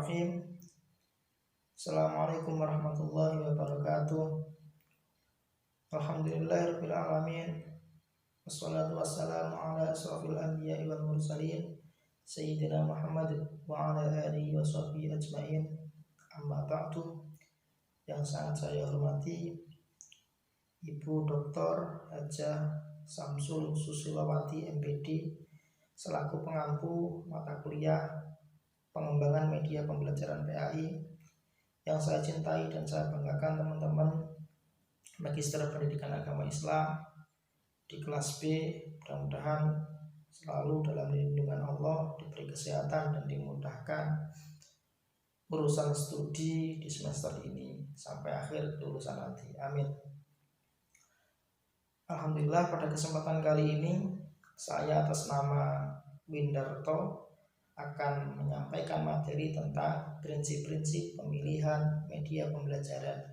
Bismillahirrahmanirrahim. Assalamualaikum warahmatullahi wabarakatuh. Alhamdulillahirabbil alamin. Wassalatu wassalamu ala asrofil anbiya'i wal mursalin Sayyidina Muhammad wa ala alihi wa sahbihi ajma'in. Amma ba'du. Yang sangat saya hormati Ibu Dr. Hajah Samsul Susilowati MPD selaku pengampu mata kuliah pengembangan media pembelajaran PAI, yang saya cintai dan saya banggakan teman-teman Magister Pendidikan Agama Islam di kelas B. Mudah-mudahan selalu dalam lindungan Allah, diberi kesehatan dan dimudahkan urusan studi di semester ini sampai akhir lulusan nanti. Amin. Alhamdulillah, pada kesempatan kali ini saya atas nama Windarto akan menyampaikan materi tentang prinsip-prinsip pemilihan media pembelajaran.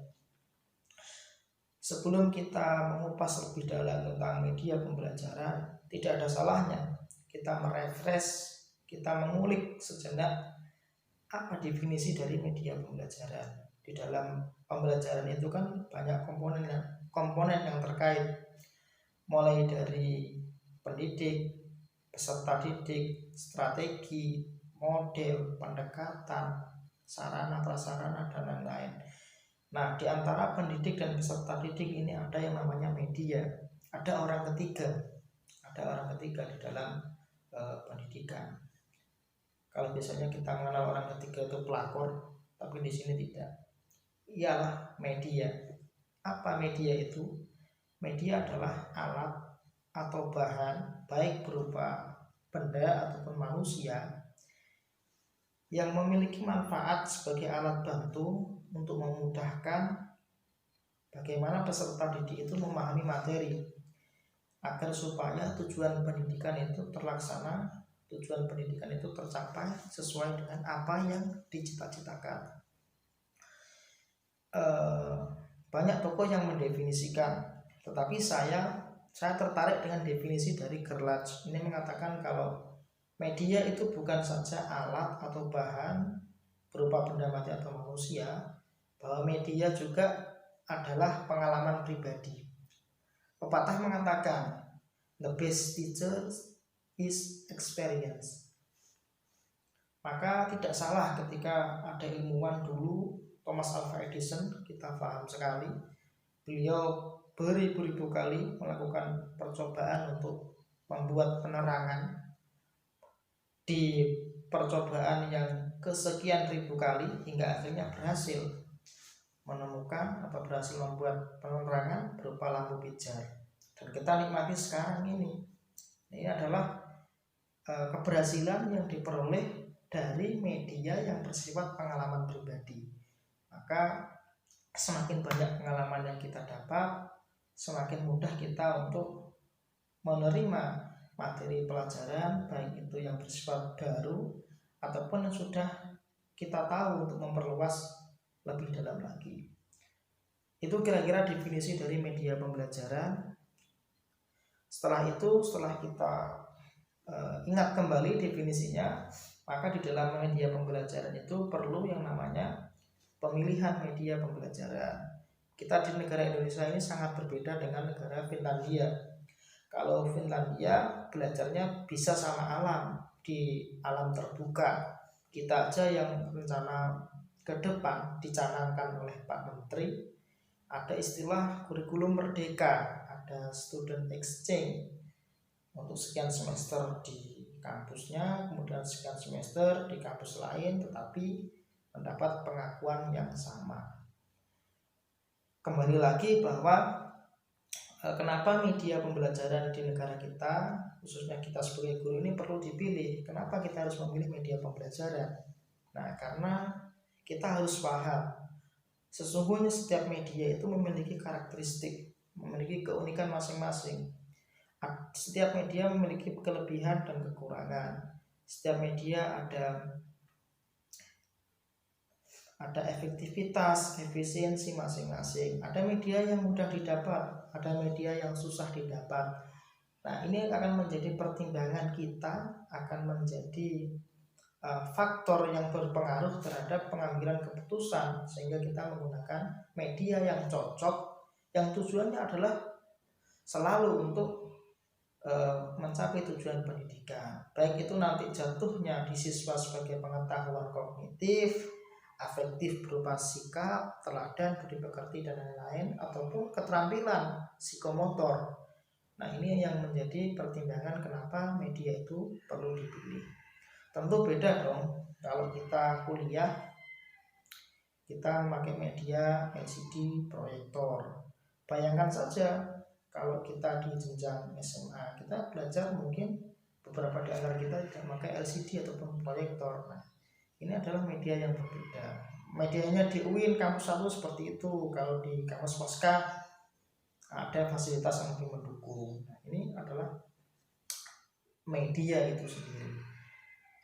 Sebelum kita mengupas lebih dalam tentang media pembelajaran, tidak ada salahnya kita merefresh, kita mengulik sejenak apa definisi dari media pembelajaran. Di dalam pembelajaran itu kan banyak komponen yang terkait, mulai dari pendidik, peserta didik, strategi, model, pendekatan, sarana prasarana, dan lain-lain. Nah, di antara pendidik dan peserta didik ini ada yang namanya media, ada orang ketiga di dalam pendidikan. Kalau biasanya kita mengenal orang ketiga itu pelakor, tapi di sini tidak. Ialah media. Apa media itu? Media adalah alat atau bahan, baik berupa benda ataupun manusia, yang memiliki manfaat sebagai alat bantu untuk memudahkan bagaimana peserta didik itu memahami materi, agar supaya tujuan pendidikan itu terlaksana, tujuan pendidikan itu tercapai sesuai dengan apa yang dicita-citakan. Banyak tokoh yang mendefinisikan, tetapi saya tertarik dengan definisi dari Gerlach. Ini mengatakan kalau media itu bukan saja alat atau bahan berupa benda mati atau manusia, bahwa media juga adalah pengalaman pribadi. Pepatah mengatakan the best teacher is experience. Maka tidak salah ketika ada ilmuwan dulu, Thomas Alva Edison, kita paham sekali, beliau beribu-ribu kali melakukan percobaan untuk membuat penerangan. Di percobaan yang kesekian ribu kali hingga akhirnya berhasil menemukan atau berhasil membuat penerangan berupa lampu pijar. Dan kita nikmati sekarang ini. Ini adalah keberhasilan yang diperoleh dari media yang bersifat pengalaman pribadi. Maka semakin banyak pengalaman yang kita dapat, semakin mudah kita untuk menerima materi pelajaran, baik itu yang bersifat baru ataupun yang sudah kita tahu, untuk memperluas lebih dalam lagi. Itu kira-kira definisi dari media pembelajaran. Setelah kita ingat kembali definisinya, maka di dalam media pembelajaran itu perlu yang namanya pemilihan media pembelajaran. Kita di negara Indonesia ini sangat berbeda dengan negara Finlandia. Kalau Finlandia belajarnya bisa sama alam, di alam terbuka. Kita aja yang rencana ke depan dicanangkan oleh Pak Menteri, ada istilah kurikulum merdeka, ada student exchange untuk sekian semester di kampusnya, kemudian sekian semester di kampus lain, tetapi mendapat pengakuan yang sama. Kembali lagi bahwa kenapa media pembelajaran di negara kita, khususnya kita sebagai guru ini perlu dipilih. Kenapa kita harus memilih media pembelajaran? Nah, karena kita harus paham, sesungguhnya setiap media itu memiliki karakteristik, memiliki keunikan masing-masing. Setiap media memiliki kelebihan dan kekurangan. Setiap media ada efektivitas, efisiensi masing-masing. Ada media yang mudah didapat, ada media yang susah didapat. Nah, ini akan menjadi pertimbangan kita, akan menjadi faktor yang berpengaruh terhadap pengambilan keputusan, sehingga kita menggunakan media yang cocok, yang tujuannya adalah selalu untuk mencapai tujuan pendidikan, baik itu nanti jatuhnya di siswa sebagai pengetahuan kognitif, afektif berupa sikap, teladan, budi pekerti dan lain-lain, ataupun keterampilan psikomotor. Nah, ini yang menjadi pertimbangan kenapa media itu perlu dipilih. Tentu beda dong kalau kita kuliah, kita memakai media LCD, proyektor. Bayangkan saja kalau kita di jenjang SMA, kita belajar mungkin beberapa di antara kita tidak memakai LCD ataupun proyektor. Nah, ini adalah media yang berbeda. Medianya di UIN kampus 1 seperti itu, kalau di kampus Pasca ada fasilitas yang lebih mendukung. Nah, ini adalah media itu sendiri.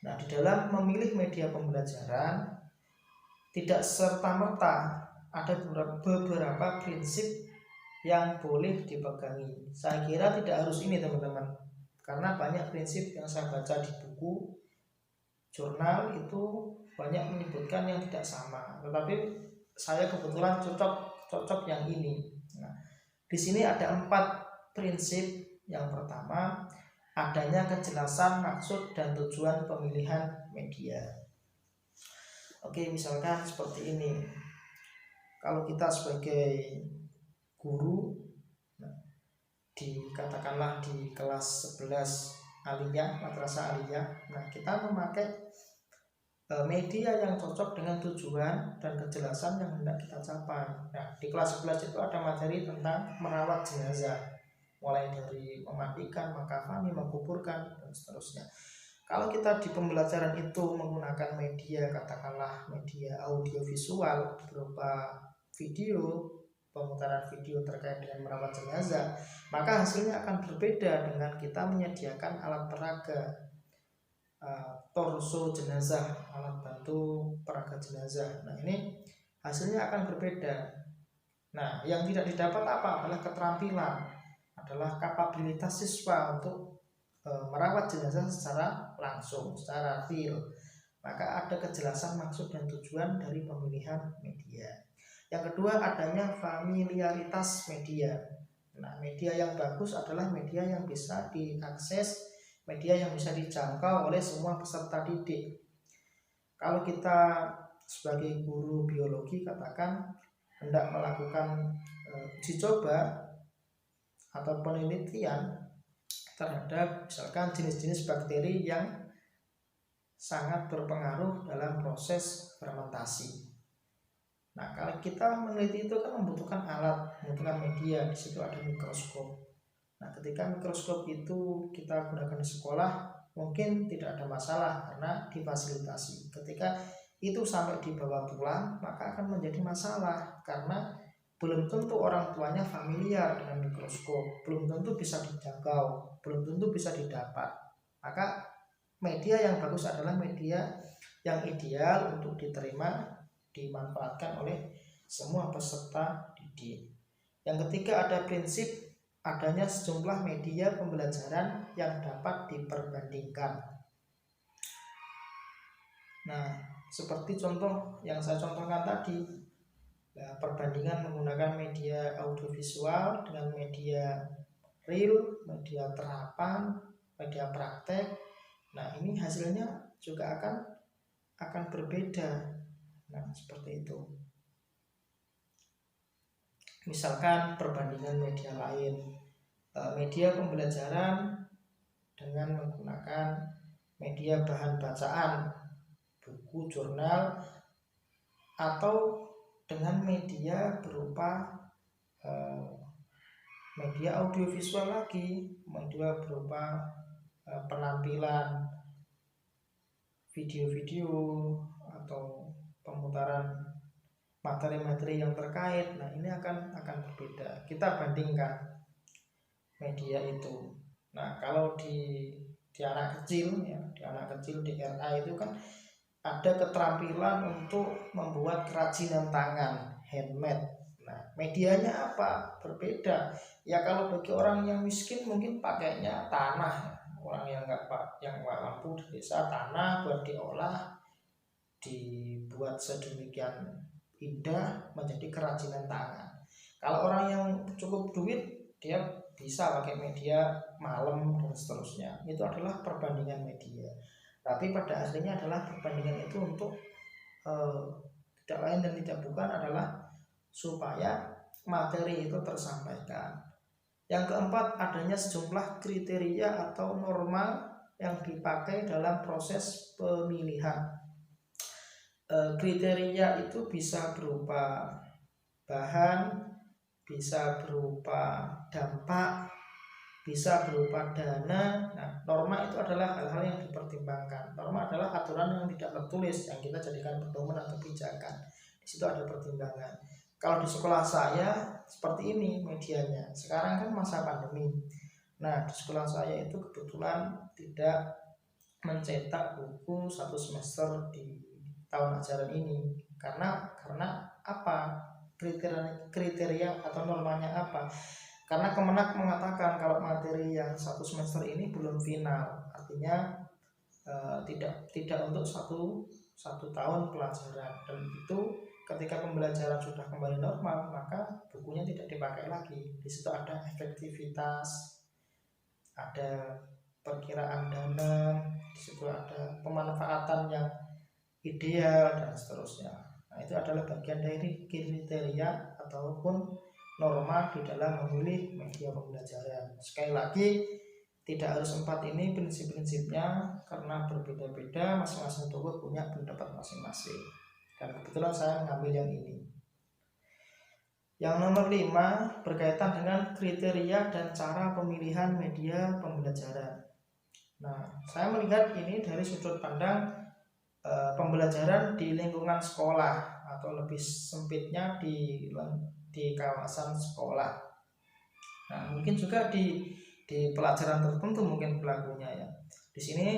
Nah, di dalam memilih media pembelajaran tidak serta-merta ada beberapa prinsip yang boleh dipegangi. Saya kira tidak harus ini teman-teman, karena banyak prinsip yang saya baca di buku jurnal itu banyak menyebutkan yang tidak sama, tetapi saya kebetulan cocok yang ini. Nah, di sini ada 4 prinsip. Yang pertama, adanya kejelasan maksud dan tujuan pemilihan media. Oke, misalkan seperti ini. Kalau kita sebagai guru, katakanlah di kelas 11 aliyah, madrasah aliyah, nah kita memakai media yang cocok dengan tujuan dan kejelasan yang hendak kita capai. Nah, di kelas 11 itu ada materi tentang merawat jenazah, mulai dari memandikan, mengkafani, menguburkan, dan seterusnya. Kalau kita di pembelajaran itu menggunakan media, katakanlah media audiovisual berupa video, pemutaran video terkait dengan merawat jenazah, maka hasilnya akan berbeda dengan kita menyediakan alat peraga, torso jenazah, alat bantu peraga jenazah. Nah, ini hasilnya akan berbeda. Nah, yang tidak didapat apa adalah keterampilan, adalah kapabilitas siswa untuk merawat jenazah secara langsung, secara real. Maka ada kejelasan maksud dan tujuan dari pemilihan media. Yang kedua, adanya familiaritas media. Nah, media yang bagus adalah media yang bisa diakses, media yang bisa dijangkau oleh semua peserta didik. Kalau kita sebagai guru biologi katakan hendak melakukan uji coba atau penelitian terhadap misalkan jenis-jenis bakteri yang sangat berpengaruh dalam proses fermentasi. Nah, kalau kita meneliti itu kan membutuhkan alat, membutuhkan media. Di situ ada mikroskop. Nah, ketika mikroskop itu kita gunakan di sekolah, mungkin tidak ada masalah karena difasilitasi. Ketika itu sampai dibawa pulang, maka akan menjadi masalah karena belum tentu orang tuanya familiar dengan mikroskop, belum tentu bisa dijangkau, belum tentu bisa didapat. Maka media yang bagus adalah media yang ideal untuk diterima, dimanfaatkan oleh semua peserta didik. Yang ketiga, ada prinsip adanya sejumlah media pembelajaran yang dapat diperbandingkan. Nah, seperti contoh yang saya contohkan tadi, perbandingan menggunakan media audiovisual dengan media real, media terapan, media praktek. Nah, ini hasilnya juga akan berbeda. Nah, seperti itu. Misalkan perbandingan media lain, media pembelajaran dengan menggunakan media bahan bacaan, buku, jurnal, atau dengan media berupa media audiovisual lagi, media berupa penampilan video-video atau pemutaran materi-materi yang terkait. Nah, ini akan berbeda. Kita bandingkan media itu. Nah, kalau di anak kecil ya, di anak kecil di RA itu kan ada keterampilan untuk membuat kerajinan tangan, handmade. Nah, medianya apa? Berbeda. Ya, kalau bagi orang yang miskin mungkin pakainya tanah orang yang nggak mampu di desa, tanah buat diolah, dibuat sedemikian indah menjadi kerajinan tangan. Kalau orang yang cukup duit, dia bisa pakai media malam dan seterusnya. Itu adalah perbandingan media. Tapi pada akhirnya adalah perbandingan itu untuk tidak lain dan tidak bukan adalah supaya materi itu tersampaikan. Yang keempat, adanya sejumlah kriteria atau norma yang dipakai dalam proses pemilihan. Kriteria itu bisa berupa bahan, bisa berupa dampak, bisa berupa dana. Nah, norma itu adalah hal-hal yang dipertimbangkan. Norma adalah aturan yang tidak tertulis yang kita jadikan pedoman atau pijakan. Di situ ada pertimbangan. Kalau di sekolah saya seperti ini medianya. Sekarang kan masa pandemi. Nah, di sekolah saya itu kebetulan tidak mencetak buku satu semester di tahun ajaran ini. Karena apa? Kriteria atau normanya apa? Karena Kemenak mengatakan kalau materi yang satu semester ini belum final, artinya tidak untuk satu tahun pelajaran, dan itu ketika pembelajaran sudah kembali normal maka bukunya tidak dipakai lagi. Di situ ada efektivitas, ada perkiraan dana, di situ ada pemanfaatan yang ideal dan seterusnya. Nah, itu adalah bagian dari kriteria ataupun norma di dalam memilih media pembelajaran. Sekali lagi, tidak harus 4 ini prinsip-prinsipnya, karena berbeda-beda, masing-masing toko punya pendapat masing-masing. Dan kebetulan saya mengambil yang ini. Yang nomor 5 berkaitan dengan kriteria dan cara pemilihan media pembelajaran. Nah, saya melihat ini dari sudut pandang pembelajaran di lingkungan sekolah, atau lebih sempitnya di kawasan sekolah. Nah, mungkin juga di pelajaran tertentu mungkin berlakunya ya. Di sini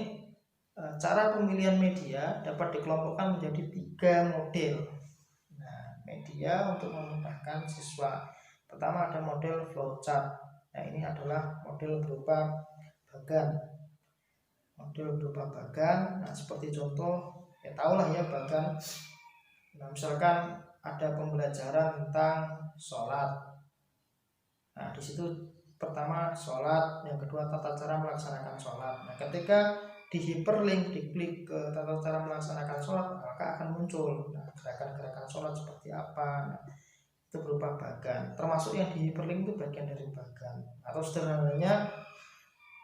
cara pemilihan media dapat dikelompokkan menjadi 3 model. Nah, media untuk memudahkan siswa. Pertama ada model flowchart. Nah, ini adalah model berupa bagan. Nah, seperti contoh, ya tahulah ya bagan. Nah, misalkan ada pembelajaran tentang sholat. Nah, di situ pertama sholat, yang kedua tata cara melaksanakan sholat. Nah, ketika di hyperlink, diklik ke tata cara melaksanakan sholat, maka akan muncul gerakan-gerakan sholat seperti apa. Nah, itu berupa bagan. Termasuk yang di hyperlink itu bagian dari bagan. Atau sederhananya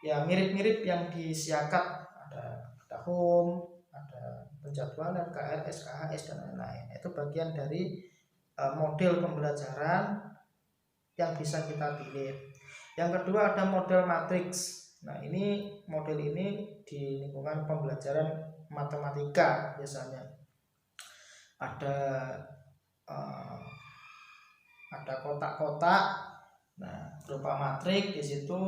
ya mirip-mirip yang di Siakat, ada home, ada penjadwalan, KRS, KHS dan lain-lain. Itu bagian dari model pembelajaran yang bisa kita pilih. Yang kedua ada model matriks. Nah, ini model ini di lingkungan pembelajaran matematika biasanya. Ada kotak-kotak. Nah, berupa matriks. Di situ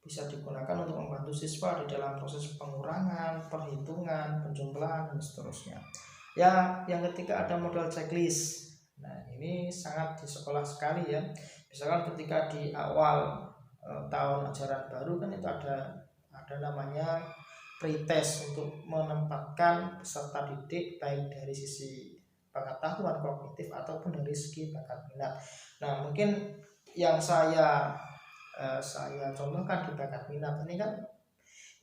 bisa digunakan untuk membantu siswa di dalam proses pengurangan, perhitungan, penjumlahan dan seterusnya. Ya, yang ketiga ada model checklist. Nah, ini sangat di sekolah sekali ya. Misalkan ketika di awal tahun ajaran baru kan itu ada namanya pretest untuk menempatkan peserta didik baik dari sisi pengetahuan kognitif ataupun dari segi bakat minat. Nah, mungkin yang saya contohkan di bakat minat ini kan,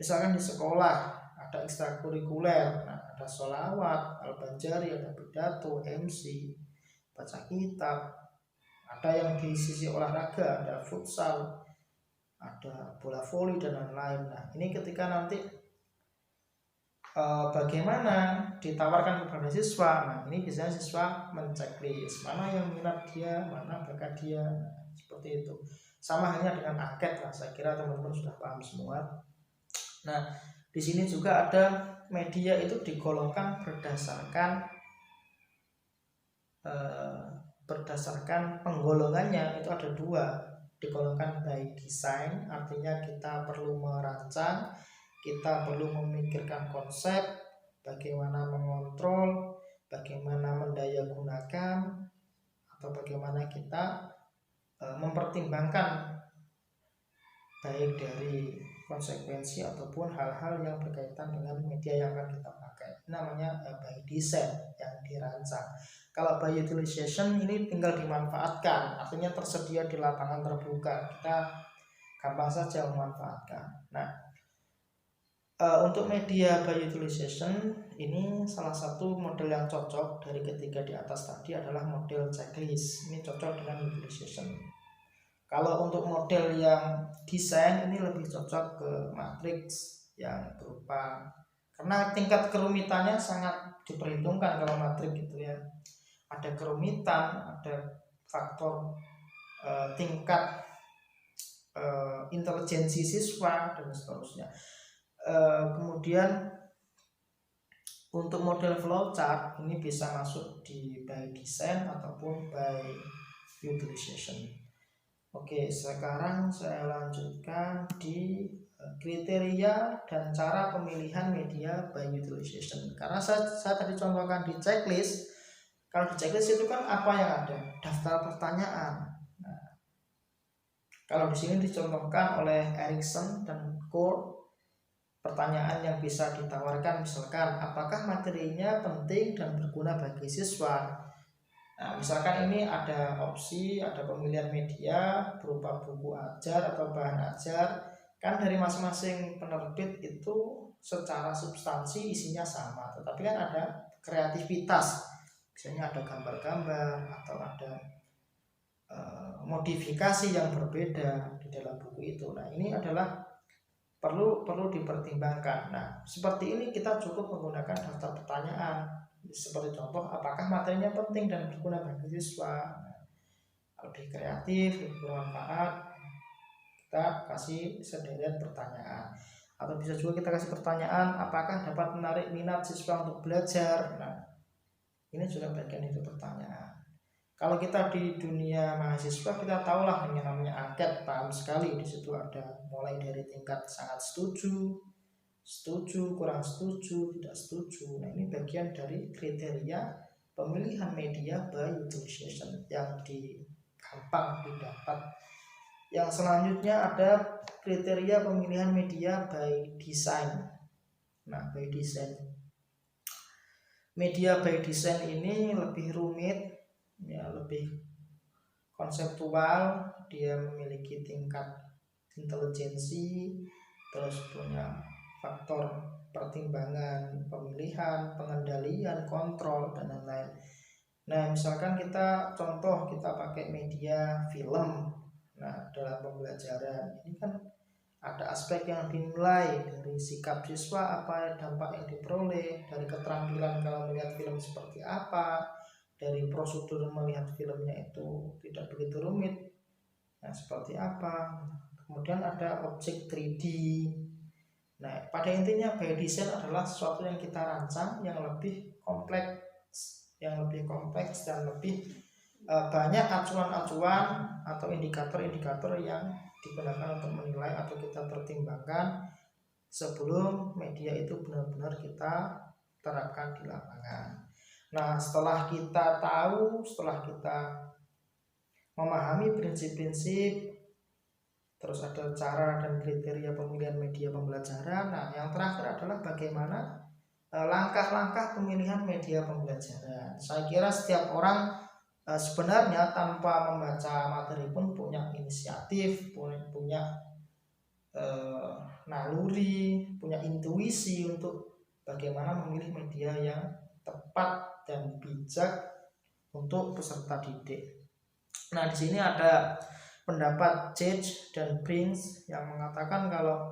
misalkan di sekolah ada ekstrakurikuler, nah, ada sholawat, al-banjari, ada pidato, MC, baca kitab, ada yang di sisi olahraga, ada futsal, ada bola voli dan lain-lain. Nah, ini ketika nanti bagaimana ditawarkan kepada siswa. Nah, ini biasanya siswa menceklis mana yang minat dia, mana bakat dia. Nah, seperti itu. Sama halnya dengan angket lah, saya kira teman-teman sudah paham semua. Nah, di sini juga ada media itu digolongkan berdasarkan penggolongannya. Itu ada 2, digolongkan by design, artinya kita perlu merancang, kita perlu memikirkan konsep, bagaimana mengontrol, bagaimana mendayagunakan, atau bagaimana kita mempertimbangkan baik dari konsekuensi ataupun hal-hal yang berkaitan dengan media yang akan kita pakai. Ini namanya by design, yang dirancang. Kalau by utilization ini tinggal dimanfaatkan, artinya tersedia di lapangan terbuka, kita gampang saja memanfaatkan. Nah, untuk media by utilization ini salah satu model yang cocok dari ketiga di atas tadi adalah model checklist. Ini cocok dengan utilization. Kalau untuk model yang desain ini lebih cocok ke matriks yang berupa, karena tingkat kerumitannya sangat diperhitungkan kalau matriks gitu ya. Ada kerumitan, ada faktor tingkat intelijensi siswa dan seterusnya. Kemudian untuk model flowchart ini bisa masuk di by design ataupun by utilization. Oke, sekarang saya lanjutkan di kriteria dan cara pemilihan media by utilization. Karena saya tadi contohkan di checklist. Kalau di checklist itu kan apa yang ada? Daftar pertanyaan. Nah, kalau di sini dicontohkan oleh Erikson dan Core, pertanyaan yang bisa ditawarkan misalkan apakah materinya penting dan berguna bagi siswa. Nah, misalkan ini ada opsi, ada pemilihan media berupa buku ajar atau bahan ajar. Kan dari masing-masing penerbit itu secara substansi isinya sama, tetapi kan ada kreativitas. Misalnya ada gambar-gambar atau ada modifikasi yang berbeda di dalam buku itu. Nah, ini adalah perlu dipertimbangkan. Nah, seperti ini kita cukup menggunakan daftar pertanyaan. Seperti contoh, apakah materinya penting dan berguna bagi siswa? Lebih kreatif, lebih bermanfaat, kita kasih sederet pertanyaan. Atau bisa juga kita kasih pertanyaan, apakah dapat menarik minat siswa untuk belajar? Nah, ini juga bagian itu pertanyaan. Kalau kita di dunia mahasiswa, kita tahulah yang namanya angket, paham sekali. Di situ ada mulai dari tingkat sangat setuju, kurang setuju, tidak setuju. Nah, ini bagian dari kriteria pemilihan media by utilization yang gampang didapat. Yang selanjutnya ada kriteria pemilihan media by design. Nah, by design, media by design ini lebih rumit, ya, lebih konseptual. Dia memiliki tingkat intelijensi, terus punya faktor pertimbangan, pemilihan, pengendalian, kontrol, dan lain-lain. Nah, misalkan kita pakai media film. Nah, dalam pembelajaran ini kan ada aspek yang dinilai dari sikap siswa, apa dampak yang diperoleh, dari keterampilan kalau melihat film seperti apa, dari prosedur melihat filmnya itu tidak begitu rumit, nah seperti apa. Kemudian ada objek 3D. Nah, pada intinya by design adalah sesuatu yang kita rancang yang lebih kompleks dan lebih banyak acuan-acuan atau indikator-indikator yang digunakan untuk menilai atau kita pertimbangkan sebelum media itu benar-benar kita terapkan di lapangan. Nah, setelah kita memahami prinsip-prinsip, terus ada cara dan kriteria pemilihan media pembelajaran. Nah, yang terakhir adalah bagaimana langkah-langkah pemilihan media pembelajaran. Saya kira setiap orang sebenarnya tanpa membaca materi pun punya inisiatif, punya naluri, punya intuisi untuk bagaimana memilih media yang tepat dan bijak untuk peserta didik. Nah, di sini ada pendapat Judge dan Brings yang mengatakan kalau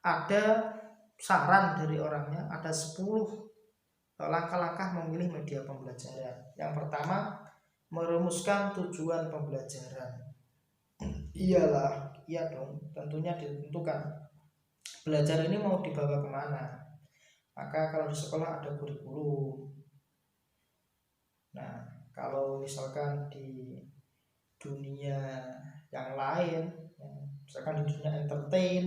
ada saran dari orangnya, ada 10 langkah-langkah memilih media pembelajaran. Yang pertama, merumuskan tujuan pembelajaran. Iya dong, tentunya ditentukan belajar ini mau dibawa kemana. Maka kalau di sekolah ada kurikulum. Nah, kalau misalkan di dunia yang lain, misalkan di dunia entertain,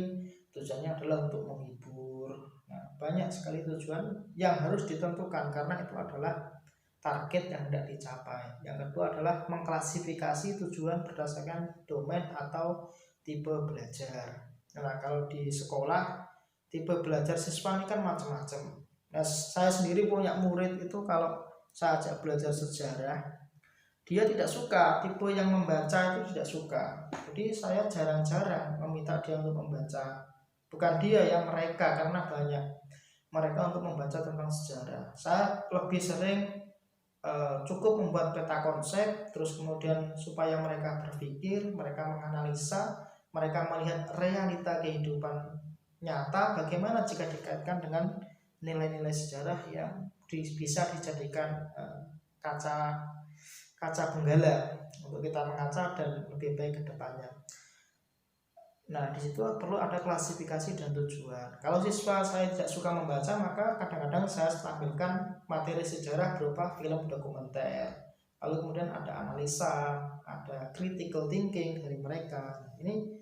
tujuannya adalah untuk menghibur. Nah, banyak sekali tujuan yang harus ditentukan karena itu adalah target yang hendak dicapai. Yang kedua adalah mengklasifikasi tujuan berdasarkan domain atau tipe belajar. Nah, kalau di sekolah tipe belajar siswa ini kan macam-macam. Nah, saya sendiri punya murid itu kalau saya ajak belajar sejarah, dia tidak suka, tipe yang membaca itu tidak suka. Jadi saya jarang-jarang meminta dia untuk membaca. Bukan dia yang mereka, karena banyak mereka untuk membaca tentang sejarah. Saya lebih sering cukup membuat peta konsep, terus kemudian supaya mereka berpikir, mereka menganalisa, mereka melihat realita kehidupan nyata bagaimana jika dikaitkan dengan nilai-nilai sejarah yang bisa dijadikan kaca benggala untuk kita mengaca dan lebih baik ke depannya. Nah, di situ perlu ada klasifikasi dan tujuan. Kalau siswa saya tidak suka membaca, maka kadang-kadang saya tampilkan materi sejarah berupa film dokumenter. Lalu kemudian ada analisa, ada critical thinking dari mereka. Ini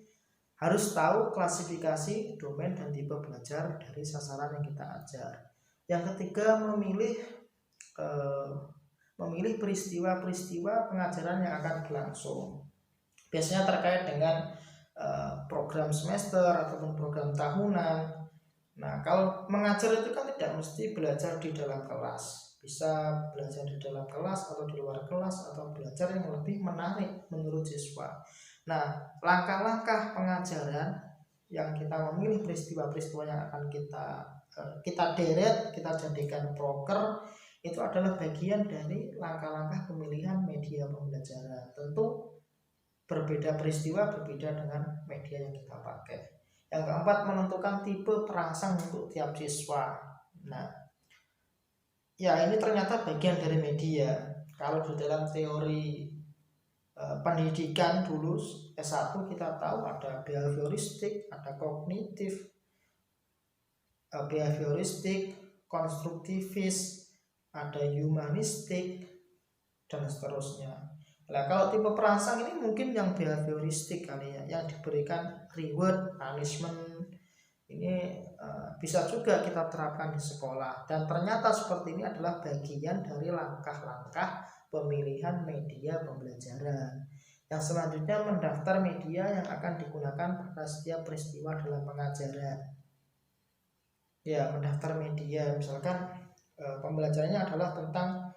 harus tahu klasifikasi, domain, dan tipe belajar dari sasaran yang kita ajar. Yang ketiga, memilih peristiwa-peristiwa pengajaran yang akan berlangsung. Biasanya terkait dengan program semester ataupun program tahunan. Nah, kalau mengajar itu kan tidak mesti belajar di dalam kelas, bisa belajar di dalam kelas atau di luar kelas, atau belajar yang lebih menarik menurut siswa. Nah, langkah-langkah pengajaran yang kita memilih peristiwa-peristiwa yang akan kita deret, kita jadikan proker, itu adalah bagian dari langkah-langkah pemilihan media pembelajaran. Tentu berbeda peristiwa, berbeda dengan media yang kita pakai. Yang keempat, menentukan tipe perangsang untuk tiap siswa. Nah, ya ini ternyata bagian dari media. Kalau di dalam teori pendidikan dulu S1 kita tahu ada behavioristik, ada kognitif, behavioristik, konstruktivis, ada humanistik, dan seterusnya. Nah, kalau tipe perangsang ini mungkin yang behavioristik kali ya, yang diberikan reward, punishment. Ini bisa juga kita terapkan di sekolah. Dan ternyata seperti ini adalah bagian dari langkah-langkah pemilihan media pembelajaran. Yang selanjutnya, mendaftar media yang akan digunakan pada setiap peristiwa dalam pengajaran. Ya, mendaftar media, misalkan pembelajarannya adalah tentang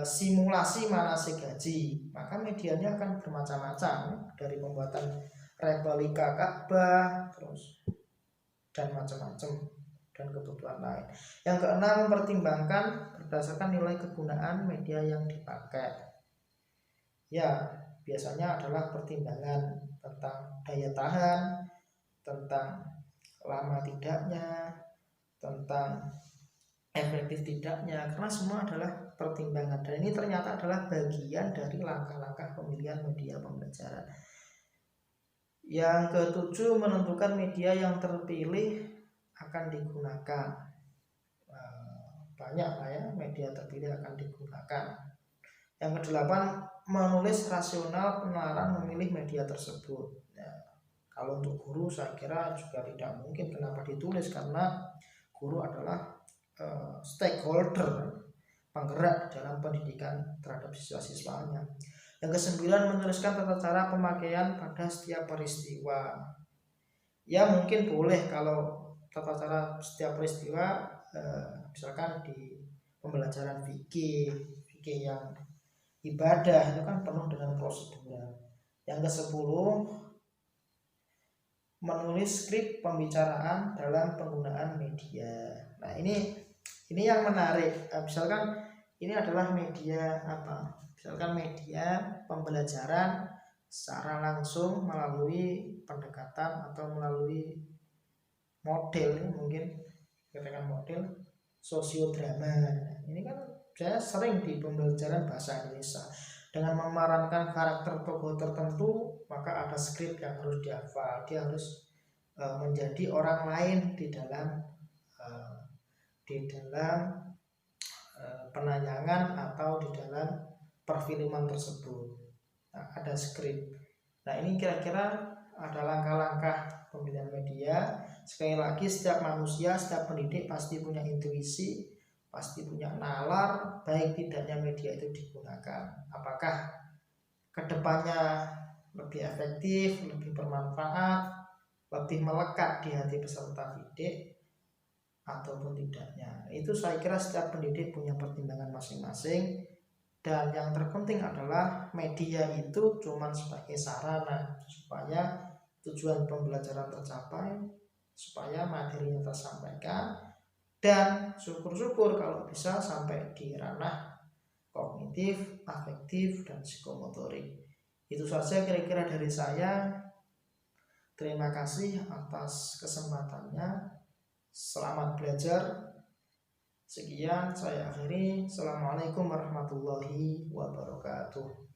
simulasi manasik haji, maka medianya akan bermacam-macam, dari pembuatan replika Ka'bah terus dan macam-macam, dan kebutuhan lain. Yang keenam, mempertimbangkan berdasarkan nilai kegunaan media yang dipakai. Ya, biasanya adalah pertimbangan tentang daya tahan, tentang lama tidaknya, tentang efektif tidaknya, karena semua adalah pertimbangan. Dan ini ternyata adalah bagian dari langkah-langkah pemilihan media pembelajaran. Yang ketujuh, menentukan media yang terpilih akan digunakan. Banyak lah ya media terpilih akan digunakan. Yang kedelapan, menulis rasional penelaran memilih media tersebut. Ya, kalau untuk guru saya kira juga tidak mungkin. Kenapa ditulis? Karena guru adalah stakeholder, penggerak dalam pendidikan terhadap siswa-siswanya. Yang kesembilan, menuliskan tata cara pemakaian pada setiap peristiwa. Ya mungkin boleh kalau tata cara setiap peristiwa, misalkan di pembelajaran fikih yang ibadah itu kan penuh dengan prosedur. Yang ke-10, menulis skrip pembicaraan dalam penggunaan media. Nah, ini yang menarik. Misalkan ini adalah media apa? Misalkan media pembelajaran secara langsung melalui pendekatan atau melalui model, mungkin katakan model sosiodrama. Ini kan saya sering di pembelajaran bahasa Indonesia. Dengan memerankan karakter tokoh tertentu, maka ada skrip yang harus dihafal. Dia harus menjadi orang lain di dalam penayangan atau di dalam perfilman tersebut. Nah, ada skrip. Nah, ini kira-kira ada langkah-langkah pemilihan media. Sekali lagi, setiap manusia, setiap pendidik pasti punya intuisi, pasti punya nalar baik tidaknya media itu digunakan. Apakah kedepannya lebih efektif, lebih bermanfaat, lebih melekat di hati peserta didik ataupun tidaknya. Itu saya kira setiap pendidik punya pertimbangan masing-masing, dan yang terpenting adalah media itu cuma sebagai sarana supaya tujuan pembelajaran tercapai, supaya materinya tersampaikan, dan syukur-syukur kalau bisa sampai di ranah kognitif, afektif, dan psikomotorik. Itu saja kira-kira dari saya. Terima kasih atas kesempatannya. Selamat belajar. Sekian saya akhiri. Assalamualaikum warahmatullahi wabarakatuh.